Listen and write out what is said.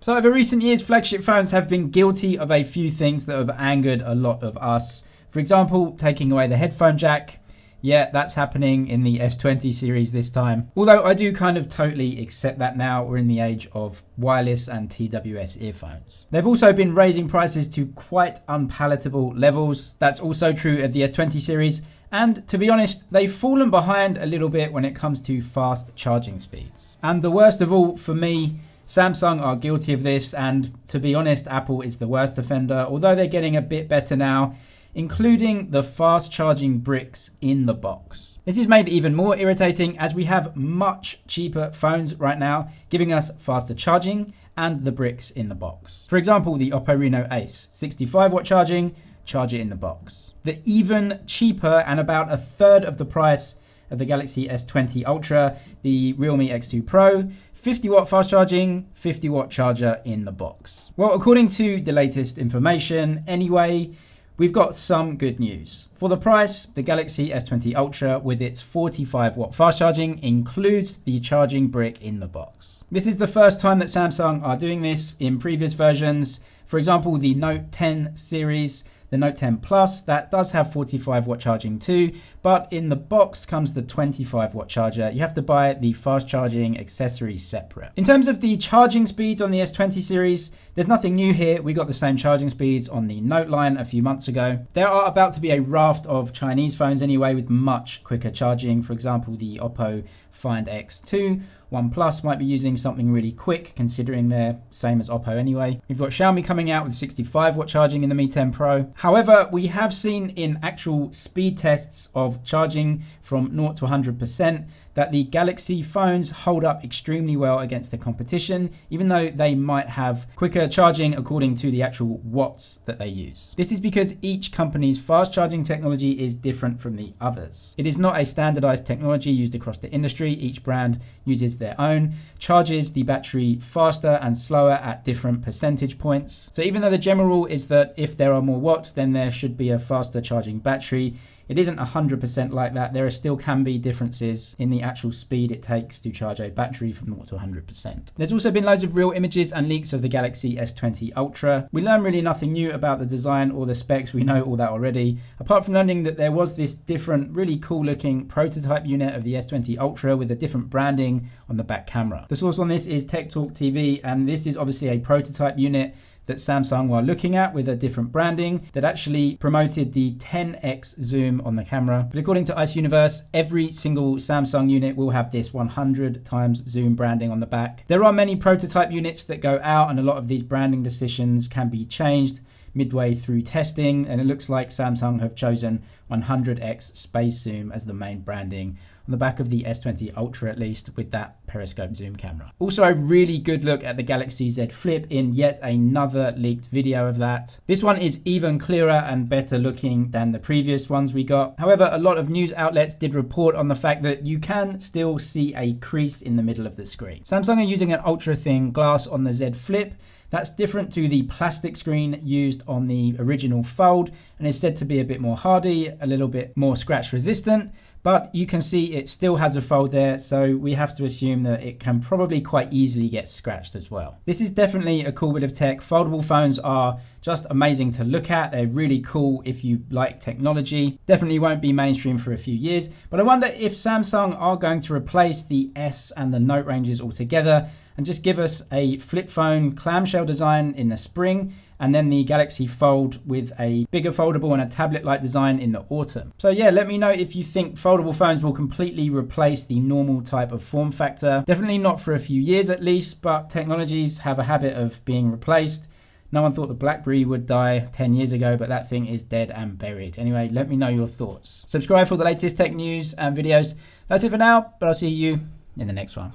So over recent years, flagship phones have been guilty of a few things that have angered a lot of us. For example, taking away the headphone jack. Yeah, that's happening in the S20 series this time. Although I do kind of totally accept that now. We're in the age of wireless and TWS earphones. They've also been raising prices to quite unpalatable levels. That's also true of the S20 series. And to be honest, they've fallen behind a little bit when it comes to fast charging speeds. And the worst of all, for me, Samsung are guilty of this. And to be honest, Apple is the worst offender, although they're getting a bit better now, including the fast charging bricks in the box. This is made even more irritating as we have much cheaper phones right now, giving us faster charging and the bricks in the box. For example, the Oppo Reno Ace, 65 watt charging, charger in the box. The even cheaper and about a third of the price of the Galaxy S20 Ultra, the Realme X2 Pro, 50 watt fast charging, 50 watt charger in the box. Well, according to the latest information anyway, we've got some good news. For the price, the Galaxy S20 Ultra with its 45 watt fast charging includes the charging brick in the box. This is the first time that Samsung are doing this. In previous versions, for example, the Note 10 series, the Note 10 Plus, that does have 45 watt charging too, but in the box comes the 25 watt charger. You have to buy the fast charging accessory separate. In terms of the charging speeds on the S20 series, there's nothing new here. We got the same charging speeds on the Note line a few months ago. There are about to be a raft of Chinese phones anyway with much quicker charging. For example, the Oppo Find X2. OnePlus might be using something really quick considering they're same as Oppo anyway. We've got Xiaomi coming out with 65 watt charging in the Mi 10 Pro. However, we have seen in actual speed tests of charging from 0 to 100% that the Galaxy phones hold up extremely well against the competition, even though they might have quicker charging according to the actual watts that they use. This is because each company's fast charging technology is different from the others. It is not a standardized technology used across the industry. Each brand uses their own, charges the battery faster and slower at different percentage points. So even though the general rule is that if there are more watts, then there should be a faster charging battery, it isn't 100% like that. There still can be differences in the actual speed it takes to charge a battery from 0 to 100%. There's also been loads of real images and leaks of the Galaxy S20 Ultra. We learn really nothing new about the design or the specs. We know all that already. Apart from learning that there was this different, really cool looking prototype unit of the S20 Ultra with a different branding on the back camera. The source on this is Tech Talk TV, and this is obviously a prototype unit that Samsung were looking at with a different branding that actually promoted the 10x zoom on the camera. But according to Ice Universe, every single Samsung unit will have this 100 times zoom branding on the back. There are many prototype units that go out, and a lot of these branding decisions can be changed midway through testing, and it looks like Samsung have chosen 100x space zoom as the main branding on the back of the S20 Ultra, at least with that periscope zoom camera. Also a really good look at the Galaxy Z Flip in yet another leaked video of that. This one is even clearer and better looking than the previous ones we got. However, a lot of news outlets did report on the fact that you can still see a crease in the middle of the screen. Samsung are using an ultra thin glass on the Z Flip. That's different to the plastic screen used on the original Fold and is said to be a bit more hardy, a little bit more scratch resistant, but you can see it still has a fold there, so we have to assume that it can probably quite easily get scratched as well. This is definitely a cool bit of tech. Foldable phones are just amazing to look at. They're really cool if you like technology. Definitely won't be mainstream for a few years, but I wonder if Samsung are going to replace the S and the Note ranges altogether and just give us a flip phone clamshell design in the spring, and then the Galaxy Fold with a bigger foldable and a tablet-like design in the autumn. So yeah, let me know if you think foldable phones will completely replace the normal type of form factor. Definitely not for a few years at least, but technologies have a habit of being replaced. No one thought the BlackBerry would die 10 years ago, but that thing is dead and buried. Anyway, let me know your thoughts. Subscribe for the latest tech news and videos. That's it for now, but I'll see you in the next one.